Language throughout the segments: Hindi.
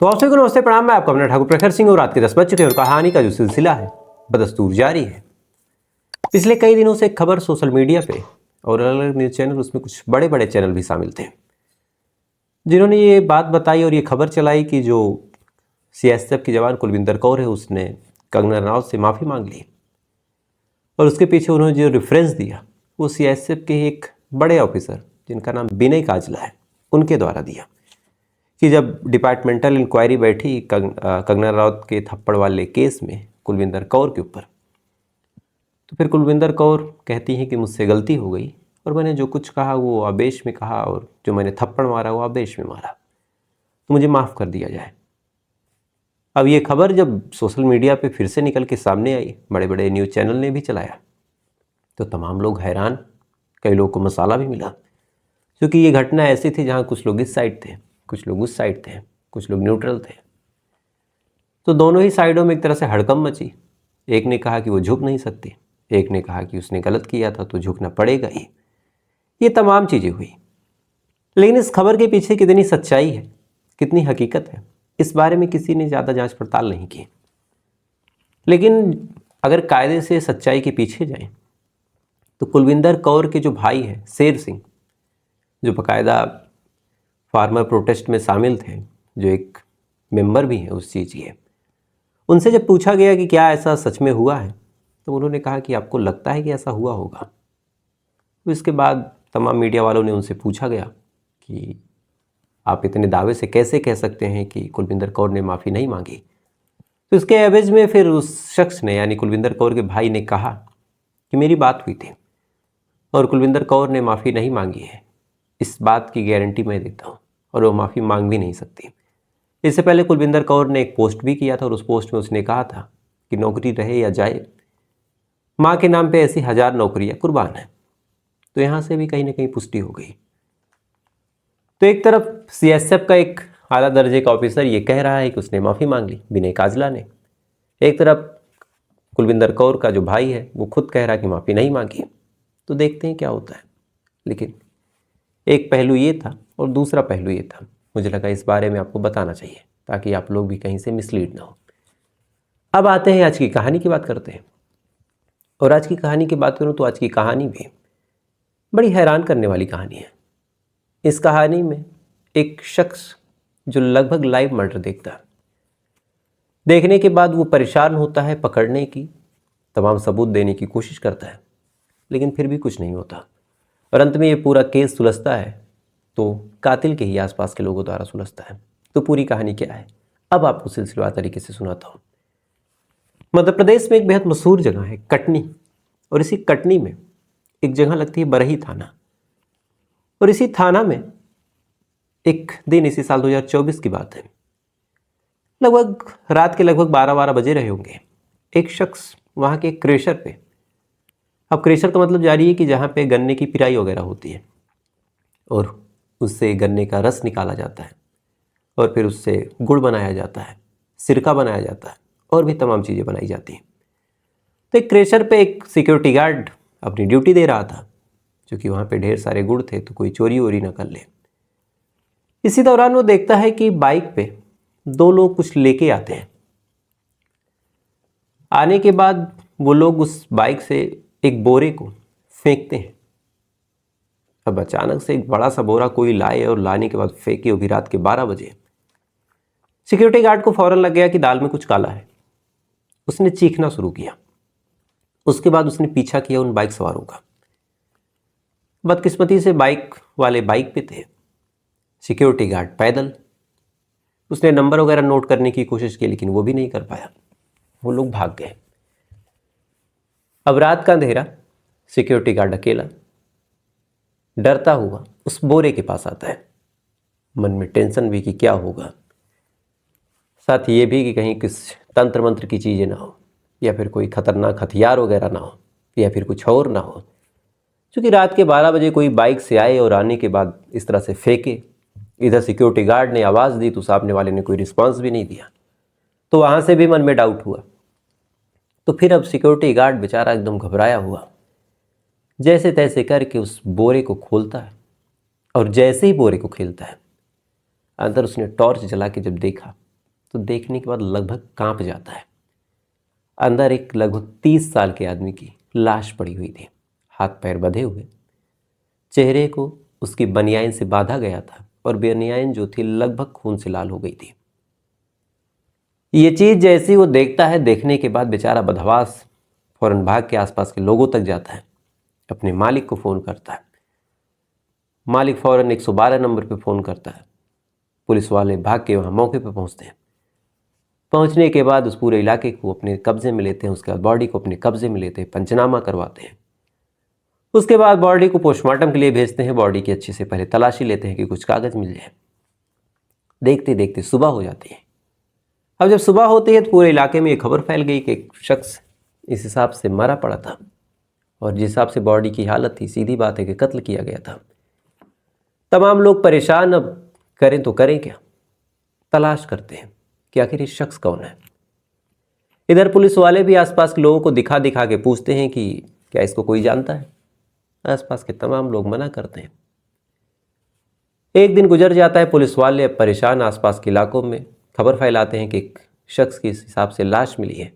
तो आप सभी को नमस्ते प्रणाम। मैं आपका अपना ठाकुर प्रखर सिंह और रात के 10 बज चुके हैं और कहानी का जो सिलसिला है बदस्तूर जारी है। पिछले कई दिनों से एक खबर सोशल मीडिया पे और अलग अलग न्यूज़ चैनल, उसमें कुछ बड़े बड़े चैनल भी शामिल थे, जिन्होंने ये बात बताई और ये खबर चलाई कि जो सीएसएफ की जवान कुलविंदर कौर है उसने कंगना रनौत से माफ़ी मांग ली। और उसके पीछे उन्होंने जो रेफरेंस दिया वो सीएसएफ के एक बड़े ऑफिसर जिनका नाम विनय काजला है उनके द्वारा दिया कि जब डिपार्टमेंटल इंक्वायरी बैठी कंगना रनौत के थप्पड़ वाले केस में कुलविंदर कौर के ऊपर, तो फिर कुलविंदर कौर कहती हैं कि मुझसे गलती हो गई और मैंने जो कुछ कहा वो आवेश में कहा और जो मैंने थप्पड़ मारा वो आवेश में मारा, तो मुझे माफ़ कर दिया जाए। अब ये खबर जब सोशल मीडिया पे फिर से निकल के सामने आई, बड़े बड़े न्यूज़ चैनल ने भी चलाया, तो तमाम लोग हैरान, कई लोगों को मसाला भी मिला, क्योंकि ये घटना ऐसी थी जहाँ कुछ लोग इस साइड थे, कुछ लोग उस साइड थे, कुछ लोग न्यूट्रल थे। तो दोनों ही साइडों में एक तरह से हड़कंप मची। एक ने कहा कि वो झुक नहीं सकती, एक ने कहा कि उसने गलत किया था तो झुकना पड़ेगा ही। ये तमाम चीज़ें हुई, लेकिन इस खबर के पीछे कितनी सच्चाई है, कितनी हकीकत है, इस बारे में किसी ने ज़्यादा जांच पड़ताल नहीं की। लेकिन अगर कायदे से सच्चाई के पीछे जाएं तो कुलविंदर कौर के जो भाई हैं शेर सिंह, जो बाकायदा फार्मर प्रोटेस्ट में शामिल थे, जो एक मेंबर भी हैं उस चीज़ के, उनसे जब पूछा गया कि क्या ऐसा सच में हुआ है, तो उन्होंने कहा कि आपको लगता है कि ऐसा हुआ होगा। तो इसके बाद तमाम मीडिया वालों ने उनसे पूछा गया कि आप इतने दावे से कैसे कह सकते हैं कि कुलविंदर कौर ने माफ़ी नहीं मांगी। तो इसके एवज में फिर उस शख्स ने, यानी कुलविंदर कौर के भाई ने कहा कि मेरी बात हुई थी और कुलविंदर कौर ने माफ़ी नहीं मांगी है, इस बात की गारंटी मैं देता हूँ, और वो माफ़ी मांग भी नहीं सकती। इससे पहले कुलविंदर कौर ने एक पोस्ट भी किया था और उस पोस्ट में उसने कहा था कि नौकरी रहे या जाए, माँ के नाम पे ऐसी 1000 नौकरियाँ कुर्बान हैं। तो यहाँ से भी कहीं ना कहीं पुष्टि हो गई। तो एक तरफ सीएसएफ का एक आला दर्जे का ऑफिसर ये कह रहा है कि उसने माफ़ी मांग ली, विनय काजला ने। एक तरफ कुलविंदर कौर का जो भाई है वो खुद कह रहा है कि माफ़ी नहीं मांगी। तो देखते हैं क्या होता है। लेकिन एक पहलू ये था और दूसरा पहलू ये था, मुझे लगा इस बारे में आपको बताना चाहिए ताकि आप लोग भी कहीं से मिसलीड ना हो। अब आते हैं आज की कहानी की बात करते हैं। और आज की कहानी की बात करूं तो आज की कहानी भी बड़ी हैरान करने वाली कहानी है। इस कहानी में एक शख्स जो लगभग लाइव मर्डर देखता है, देखने के बाद वो परेशान होता है, पकड़ने की तमाम सबूत देने की कोशिश करता है, लेकिन फिर भी कुछ नहीं होता। और अंत में ये पूरा केस सुलझता है तो कातिल के ही आसपास के लोगों द्वारा सुलझता है। तो पूरी कहानी क्या है अब आपको सिलसिलेवार तरीके से सुनाता हूँ। मध्य प्रदेश में एक बेहद मशहूर जगह है कटनी, और इसी कटनी में एक जगह लगती है बरही थाना। और इसी थाना में एक दिन, इसी साल 2024 की बात है, लगभग रात के लगभग 12 बजे रहे होंगे, एक शख्स वहाँ के क्रेशर पे, अब क्रेशर का मतलब जारी है कि जहाँ पे गन्ने की पिराई वगैरह होती है और उससे गन्ने का रस निकाला जाता है और फिर उससे गुड़ बनाया जाता है, सिरका बनाया जाता है और भी तमाम चीज़ें बनाई जाती हैं। तो एक क्रेशर पे एक सिक्योरिटी गार्ड अपनी ड्यूटी दे रहा था, क्योंकि वहाँ पे ढेर सारे गुड़ थे तो कोई चोरी वोरी ना कर ले। इसी दौरान वो देखता है कि बाइक पे 2 लोग कुछ लेके आते हैं। आने के बाद वो लोग उस बाइक से एक बोरे को फेंकते हैं। अब अचानक से एक बड़ा सा बोरा कोई लाए और लाने के बाद फेंके, वो भी रात के 12 बजे। सिक्योरिटी गार्ड को फौरन लग गया कि दाल में कुछ काला है। उसने चीखना शुरू किया। उसके बाद उसने पीछा किया उन बाइक सवारों का। बदकिस्मती से बाइक वाले बाइक पे थे, सिक्योरिटी गार्ड पैदल। उसने नंबर वगैरह नोट करने की कोशिश की लेकिन वो भी नहीं कर पाया, वो लोग भाग गए। अब रात का अंधेरा, सिक्योरिटी गार्ड अकेला डरता हुआ उस बोरे के पास आता है। मन में टेंशन भी कि क्या होगा, साथ ही ये भी कि कहीं किस तंत्र मंत्र की चीज़ें ना हो या फिर कोई खतरनाक हथियार वगैरह ना हो या फिर कुछ और ना हो। क्योंकि रात के 12 बजे कोई बाइक से आए और आने के बाद इस तरह से फेंके। इधर सिक्योरिटी गार्ड ने आवाज़ दी तो सामने वाले ने कोई रिस्पांस भी नहीं दिया, तो वहाँ से भी मन में डाउट हुआ। तो फिर अब सिक्योरिटी गार्ड बेचारा एकदम घबराया हुआ जैसे तैसे करके उस बोरे को खोलता है, और जैसे ही बोरे को खोलता है अंदर उसने टॉर्च जला के जब देखा तो देखने के बाद लगभग कांप जाता है। अंदर एक लगभग 30 साल के आदमी की लाश पड़ी हुई थी, हाथ पैर बंधे हुए। चेहरे को उसकी बनियाइन से बांधा गया था और बनियाइन जो थी लगभग खून से लाल हो गई थी। ये चीज़ जैसी वो देखता है, देखने के बाद बेचारा बदहवास फौरन भाग के आसपास के लोगों तक जाता है, अपने मालिक को फ़ोन करता है। मालिक फ़ौरन 112 नंबर पे फ़ोन करता है। पुलिस वाले भाग के वहाँ मौके पे पहुँचते हैं। पहुँचने के बाद उस पूरे इलाके को अपने कब्जे में लेते हैं, उसके बाद बॉडी को अपने कब्जे में लेते हैं, पंचनामा करवाते हैं। उसके बाद बॉडी को पोस्टमार्टम के लिए भेजते हैं। बॉडी की अच्छे से पहले तलाशी लेते हैं कि कुछ कागज़ मिल जाए। देखते देखते सुबह हो जाती है। अब जब सुबह होती है तो पूरे इलाके में ये खबर फैल गई कि एक शख्स इस हिसाब से मरा पड़ा था और जिस हिसाब से बॉडी की हालत थी, सीधी बात है कि कत्ल किया गया था। तमाम लोग परेशान, अब करें तो करें क्या, तलाश करते हैं कि आखिर ये शख्स कौन है। इधर पुलिस वाले भी आसपास के लोगों को दिखा दिखा के पूछते हैं कि क्या इसको कोई जानता है। आसपास के तमाम लोग मना करते हैं। एक दिन गुजर जाता है। पुलिस वाले अब परेशान आसपास के इलाकों में खबर फैलाते हैं कि एक शख्स की इस हिसाब से लाश मिली है,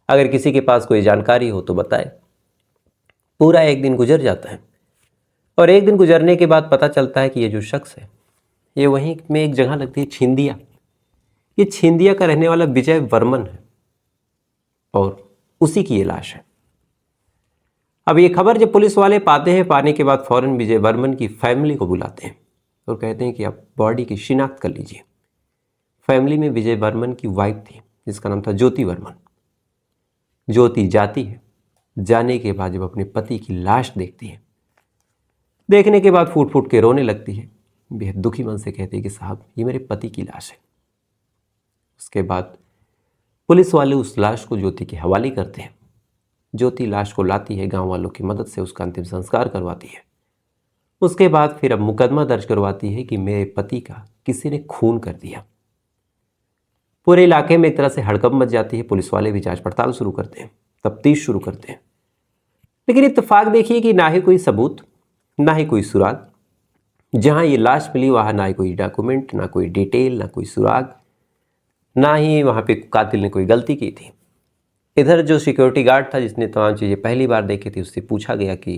अगर किसी के पास कोई जानकारी हो तो बताए। पूरा एक दिन गुजर जाता है और एक दिन गुजरने के बाद पता चलता है कि ये जो शख्स है ये वहीं में एक जगह लगती है छिंदिया। ये छिंदिया का रहने वाला विजय वर्मन है और उसी की ये लाश है। अब ये खबर जब पुलिस वाले पाते हैं, पाने के बाद फ़ौरन विजय वर्मन की फैमिली को बुलाते हैं और कहते हैं कि आप बॉडी की शिनाख्त कर लीजिए। फैमिली में विजय वर्मन की वाइफ थी जिसका नाम था ज्योति वर्मन। ज्योति जाती है, जाने के बाद जब अपने पति की लाश देखती है, देखने के बाद फूट फूट के रोने लगती है। बेहद दुखी मन से कहती है कि साहब ये मेरे पति की लाश है। उसके बाद पुलिस वाले उस लाश को ज्योति के हवाले करते हैं। ज्योति लाश को लाती है, गांव वालों की मदद से उसका अंतिम संस्कार करवाती है। उसके बाद फिर अब मुकदमा दर्ज करवाती है कि मेरे पति का किसी ने खून कर दिया। पूरे इलाके में एक तरह से हड़कंप मच जाती है। पुलिस वाले भी जांच पड़ताल शुरू करते हैं, तफ्तीश शुरू करते हैं। लेकिन इत्तेफाक देखिए कि ना ही कोई सबूत, ना ही कोई सुराग। जहां ये लाश मिली वहां ना ही कोई डॉक्यूमेंट, ना कोई डिटेल, ना कोई सुराग, ना ही वहां पे कातिल ने कोई गलती की थी। इधर जो सिक्योरिटी गार्ड था जिसने तमाम चीज़ें पहली बार देखी थी, उससे पूछा गया कि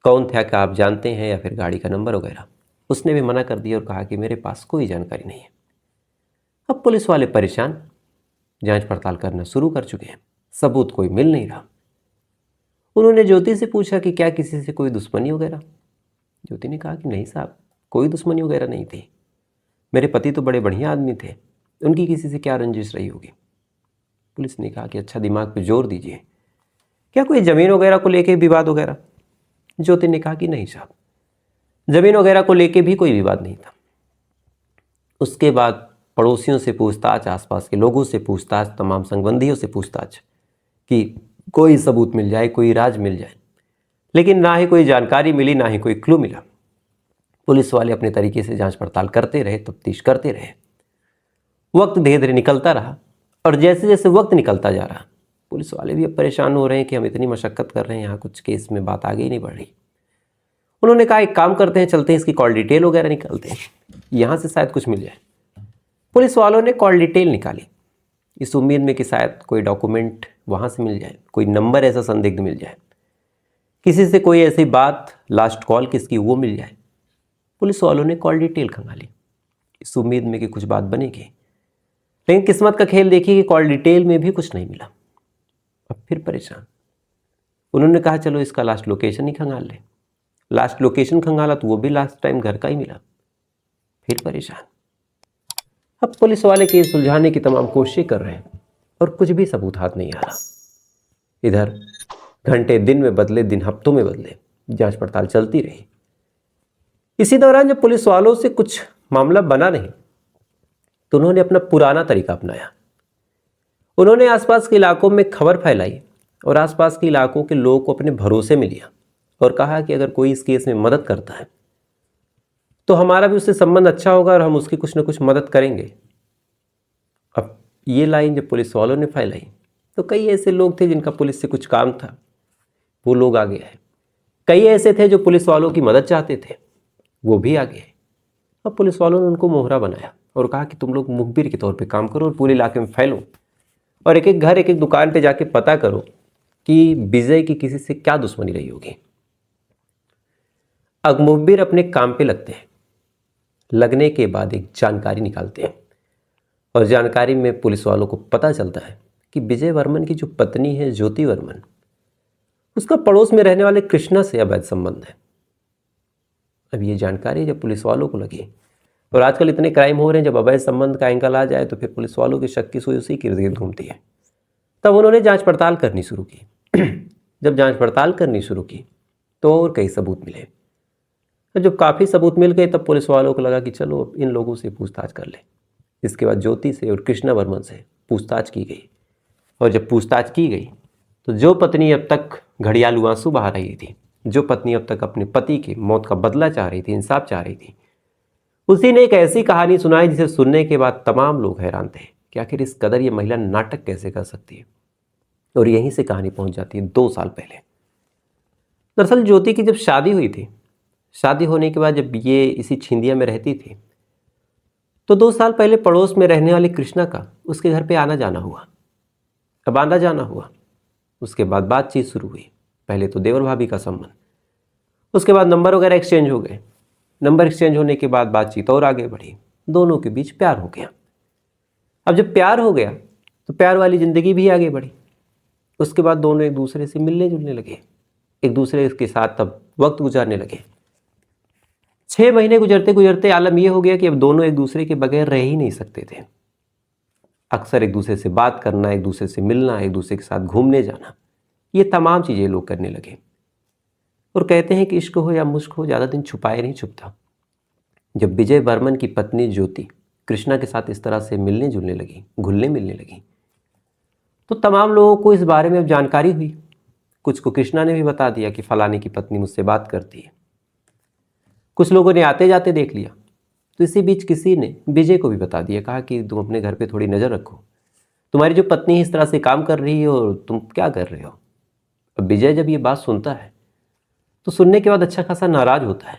कौन था, क्या आप जानते हैं या फिर गाड़ी का नंबर वगैरह। उसने भी मना कर दिया और कहा कि मेरे पास कोई जानकारी नहीं है। अब पुलिस वाले परेशान, जांच पड़ताल करना शुरू कर चुके हैं, सबूत कोई मिल नहीं रहा। उन्होंने ज्योति से पूछा कि क्या किसी से कोई दुश्मनी वगैरह। ज्योति ने कहा कि नहीं साहब, कोई दुश्मनी वगैरह नहीं थी, मेरे पति तो बड़े बढ़िया आदमी थे, उनकी किसी से क्या रंजिश रही होगी। पुलिस ने कहा कि अच्छा दिमाग पे जोर दीजिए, क्या कोई ज़मीन वगैरह को लेके विवाद वगैरह। ज्योति ने कहा कि नहीं साहब, ज़मीन वगैरह को लेके भी कोई विवाद नहीं था। उसके बाद पड़ोसियों से पूछताछ, आसपास के लोगों से पूछताछ, तमाम संबंधियों से पूछताछ कि कोई सबूत मिल जाए, कोई राज मिल जाए, लेकिन ना ही कोई जानकारी मिली, ना ही कोई क्लू मिला। पुलिस वाले अपने तरीके से जांच पड़ताल करते रहे, तफ्तीश करते रहे। वक्त धीरे धीरे निकलता रहा और जैसे जैसे वक्त निकलता जा रहा, पुलिस वाले भी अब परेशान हो रहे हैं कि हम इतनी मशक्क़त कर रहे हैं, यहाँ कुछ केस में बात आगे ही नहीं बढ़ रही। उन्होंने कहा एक काम करते हैं, चलते हैं इसकी कॉल डिटेल वगैरह निकालते हैं, यहाँ से शायद कुछ मिल जाए। पुलिस वालों ने कॉल डिटेल निकाली इस उम्मीद में कि शायद कोई डॉक्यूमेंट वहाँ से मिल जाए, कोई नंबर ऐसा संदिग्ध मिल जाए, किसी से कोई ऐसी बात, लास्ट कॉल किसकी, वो मिल जाए। पुलिस वालों ने कॉल डिटेल खंगाली इस उम्मीद में कि कुछ बात बनेगी, लेकिन किस्मत का खेल देखिए कि कॉल डिटेल में भी कुछ नहीं मिला। अब फिर परेशान, उन्होंने कहा चलो इसका लास्ट लोकेशन ही खंगाल ले। लास्ट लोकेशन खंगाला तो वो भी लास्ट टाइम घर का ही मिला। फिर परेशान। अब पुलिस वाले केस सुलझाने की तमाम कोशिशें कर रहे हैं और कुछ भी सबूत हाथ नहीं आ रहा। इधर घंटे दिन में बदले, दिन हफ्तों में बदले, जांच पड़ताल चलती रही। इसी दौरान जब पुलिस वालों से कुछ मामला बना नहीं तो उन्होंने अपना पुराना तरीका अपनाया। उन्होंने आसपास के इलाकों में खबर फैलाई और आसपास के इलाकों के लोगों को अपने भरोसे में लिया और कहा कि अगर कोई इस केस में मदद करता है तो हमारा भी उससे संबंध अच्छा होगा और हम उसकी कुछ न कुछ मदद करेंगे। अब ये लाइन जब पुलिस वालों ने फैलाई तो कई ऐसे लोग थे जिनका पुलिस से कुछ काम था, वो लोग आगे आए। कई ऐसे थे जो पुलिस वालों की मदद चाहते थे, वो भी आगे आए। अब पुलिस वालों ने उनको मोहरा बनाया और कहा कि तुम लोग मुखबिर के तौर पे काम करो और पूरे इलाके में फैलो और एक एक घर एक एक दुकान पे जाके पता करो कि विजय की किसी से क्या दुश्मनी रही होगी। अब मुखबिर अपने काम पे लगते हैं। लगने के बाद एक जानकारी निकालते हैं और जानकारी में पुलिस वालों को पता चलता है कि विजय वर्मन की जो पत्नी है ज्योति वर्मन, उसका पड़ोस में रहने वाले कृष्णा से अवैध संबंध है। अब ये जानकारी जब पुलिस वालों को लगी, और आजकल इतने क्राइम हो रहे हैं, जब अवैध संबंध का एंगल आ जाए तो फिर पुलिस वालों की शक की सुई उसी के इर्द गिर्द घूमती है। तब उन्होंने जांच पड़ताल करनी शुरू की। जब जांच पड़ताल करनी शुरू की तो और कई सबूत मिले। तो जब काफ़ी सबूत मिल गए तब पुलिस वालों को लगा कि चलो अब इन लोगों से पूछताछ कर ले। इसके बाद ज्योति से और कृष्णा वर्मन से पूछताछ की गई और जब पूछताछ की गई तो जो पत्नी अब तक घड़ियालू आंसू बहा रही थी, जो पत्नी अब तक अपने पति की मौत का बदला चाह रही थी, इंसाफ चाह रही थी, उसी ने एक ऐसी कहानी सुनाई जिसे सुनने के बाद तमाम लोग हैरान थे कि आखिर इस कदर ये महिला नाटक कैसे कर सकती है। और यहीं से कहानी पहुंच जाती है 2 साल पहले। दरअसल ज्योति की जब शादी हुई थी, शादी होने के बाद जब ये इसी छिंदिया में रहती थी तो 2 साल पहले पड़ोस में रहने वाले कृष्णा का उसके घर पे आना जाना हुआ। अब आना जाना हुआ, उसके बाद बातचीत शुरू हुई। पहले तो देवर भाभी का संबंध, उसके बाद नंबर वगैरह एक्सचेंज हो गए। नंबर एक्सचेंज होने के बाद बातचीत और आगे बढ़ी, दोनों के बीच प्यार हो गया। अब जब प्यार हो गया तो प्यार वाली ज़िंदगी भी आगे बढ़ी। उसके बाद दोनों एक दूसरे से मिलने जुलने लगे, एक दूसरे के साथ तब वक्त गुजारने लगे। 6 महीने गुजरते गुजरते आलम यह हो गया कि अब दोनों एक दूसरे के बगैर रह ही नहीं सकते थे। अक्सर एक दूसरे से बात करना, एक दूसरे से मिलना, एक दूसरे के साथ घूमने जाना, ये तमाम चीज़ें लोग करने लगे। और कहते हैं कि इश्क हो या मुश्क हो, ज़्यादा दिन छुपाए नहीं छुपता। जब विजय वर्मन की पत्नी ज्योति कृष्णा के साथ इस तरह से मिलने जुलने लगी, घुलने मिलने लगी, तो तमाम लोगों को इस बारे में अब जानकारी हुई। कुछ को कृष्णा ने भी बता दिया कि फलाने की पत्नी मुझसे बात करती है। कुछ लोगों ने आते जाते देख लिया। तो इसी बीच किसी ने विजय को भी बता दिया, कहा कि तुम अपने घर पे थोड़ी नज़र रखो, तुम्हारी जो पत्नी इस तरह से काम कर रही है और तुम क्या कर रहे हो। अब विजय जब ये बात सुनता है तो सुनने के बाद अच्छा खासा नाराज़ होता है।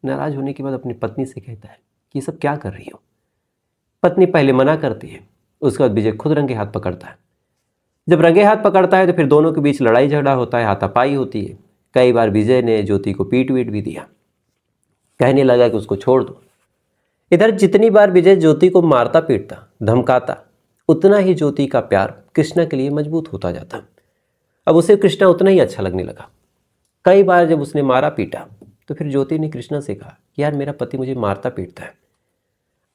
नाराज़ होने के बाद अपनी पत्नी से कहता है कि ये सब क्या कर रही हो। पत्नी पहले मना करती है, उसके बाद विजय खुद रंगे हाथ पकड़ता है। जब रंगे हाथ पकड़ता है तो फिर दोनों के बीच लड़ाई झगड़ा होता है, हाथापाई होती है। कई बार विजय ने ज्योति को पीट वीट भी दिया, कहने लगा कि उसको छोड़ दो। इधर जितनी बार विजय ज्योति को मारता पीटता धमकाता, उतना ही ज्योति का प्यार कृष्णा के लिए मजबूत होता जाता। अब उसे कृष्णा उतना ही अच्छा लगने लगा। कई बार जब उसने मारा पीटा तो फिर ज्योति ने कृष्णा से कहा कि यार मेरा पति मुझे मारता पीटता है।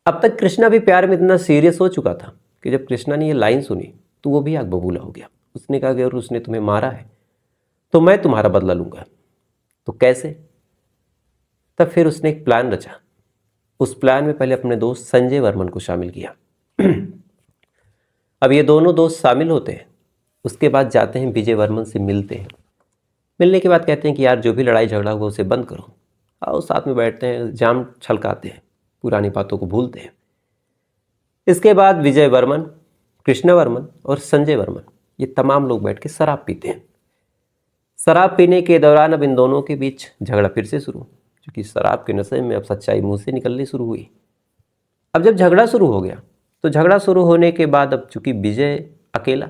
अब तक कृष्णा भी प्यार में इतना सीरियस हो चुका था कि जब कृष्णा ने ये लाइन सुनी तो वो भी आग बबूला हो गया। उसने कहा कि अगर उसने तुम्हें मारा है तो मैं तुम्हारा बदला लूँगा। तो कैसे? तब फिर उसने एक प्लान रचा। उस प्लान में पहले अपने दोस्त संजय वर्मन को शामिल किया। अब ये दोनों दोस्त शामिल होते हैं, उसके बाद जाते हैं विजय वर्मन से मिलते हैं। मिलने के बाद कहते हैं कि यार जो भी लड़ाई झगड़ा हुआ उसे बंद करो, आओ साथ में बैठते हैं, जाम छलकाते हैं, पुरानी बातों को भूलते हैं। इसके बाद विजय वर्मन, कृष्णा वर्मन और संजय वर्मन ये तमाम लोग बैठ के शराब पीते हैं। शराब पीने के दौरान अब इन दोनों के बीच झगड़ा फिर से शुरू, क्योंकि शराब के नशे में अब सच्चाई मुंह से निकलनी शुरू हुई। अब जब झगड़ा शुरू हो गया तो झगड़ा शुरू होने के बाद अब चूंकि विजय अकेला,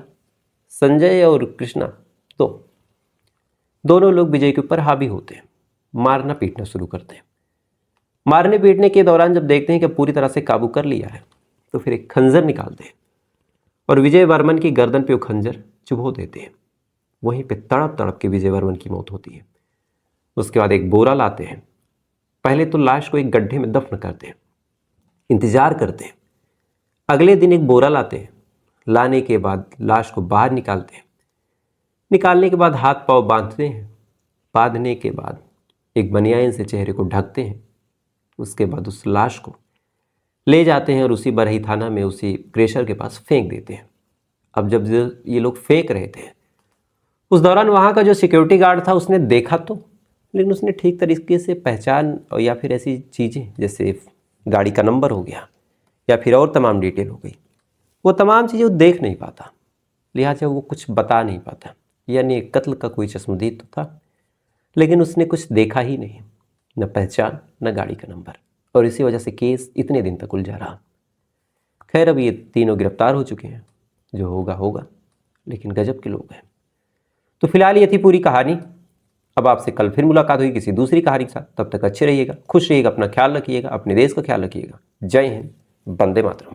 संजय और कृष्णा तो दोनों लोग विजय के ऊपर हावी होते हैं, मारना पीटना शुरू करते हैं। मारने पीटने के दौरान जब देखते हैं कि पूरी तरह से काबू कर लिया है तो फिर एक खंजर निकालते हैं और विजय वर्मन की गर्दन पे वो खंजर चुभो देते हैं। वहीं पे तड़प तड़प के विजय वर्मन की मौत होती है। उसके बाद एक बोरा लाते हैं। पहले तो लाश को एक गड्ढे में दफन करते हैं, इंतजार करते हैं। अगले दिन एक बोरा लाते हैं। लाने के बाद लाश को बाहर निकालते हैं। निकालने के बाद हाथ पांव बांधते हैं। बांधने के बाद एक बनियान से चेहरे को ढकते हैं। उसके बाद उस लाश को ले जाते हैं और उसी बरही थाना में उसी क्रेशर के पास फेंक देते हैं। अब जब ये लोग फेंक रहे थे उस दौरान वहाँ का जो सिक्योरिटी गार्ड था उसने देखा तो, लेकिन उसने ठीक तरीके से पहचान और या फिर ऐसी चीज़ें जैसे गाड़ी का नंबर हो गया या फिर और तमाम डिटेल हो गई, वो तमाम चीज़ें वो देख नहीं पाता, लिहाजा वो कुछ बता नहीं पाता। यानी कत्ल का कोई चश्मदीद तो था लेकिन उसने कुछ देखा ही नहीं, न पहचान न गाड़ी का नंबर, और इसी वजह से केस इतने दिन तक उलझा रहा। खैर अब ये तीनों गिरफ्तार हो चुके हैं, जो होगा होगा, लेकिन गजब के लोग हैं। तो फिलहाल ये थी पूरी कहानी। अब आपसे कल फिर मुलाकात होगी किसी दूसरी कहानी के साथ। तब तक अच्छे रहिएगा, खुश रहिएगा, अपना ख्याल रखिएगा, अपने देश का ख्याल रखिएगा। जय हिंद, वंदे मातरम।